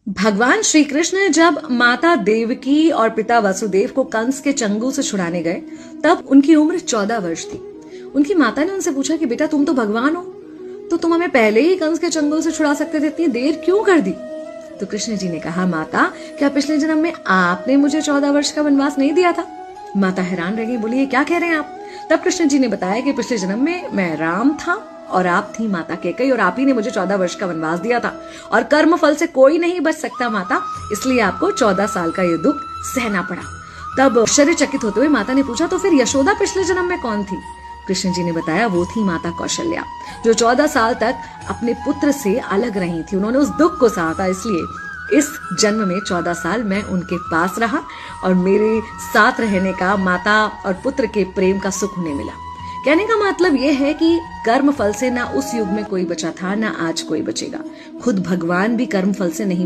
भगवान श्री कृष्ण जब माता देवकी और पिता वसुदेव को कंस के चंगुल से छुड़ाने गए, तब उनकी उम्र 14 वर्ष थी। उनकी माता ने उनसे पूछा कि बेटा तुम तो भगवान हो, तो तुम हमें पहले ही कंस के चंगुल से छुड़ा सकते थे, इतनी देर क्यों कर दी? तो कृष्ण जी ने कहा, माता क्या पिछले जन्म में आपने मुझे 14 वर्ष का वनवास नहीं दिया था? माता हैरान रह गई, बोली ये क्या कह रहे हैं आप? तब कृष्ण जी ने बताया कि पिछले जन्म में मैं राम था और आप थी माता कैकेयी, और आप ही ने मुझे 14 वर्ष का वनवास दिया था, और कर्म फल से कोई नहीं बच सकता माता, इसलिए आपको 14 साल का ये दुख सहना पड़ा। तब आश्चर्यचकित होते हुए माता ने पूछा, तो फिर यशोदा पिछले जन्म में कौन थी? कृष्ण जी ने बताया, वो थी माता कौशल्या, जो 14 साल तक अपने पुत्र से अलग रही थी। उन्होंने उस दुख को सहा था, इसलिए इस जन्म में 14 साल मैं उनके पास रहा और मेरे साथ रहने का, माता और पुत्र के प्रेम का सुख उन्हें मिला। कहने का मतलब यह है कि कर्म फल से ना उस युग में कोई बचा था, ना आज कोई बचेगा। खुद भगवान भी कर्म फल से नहीं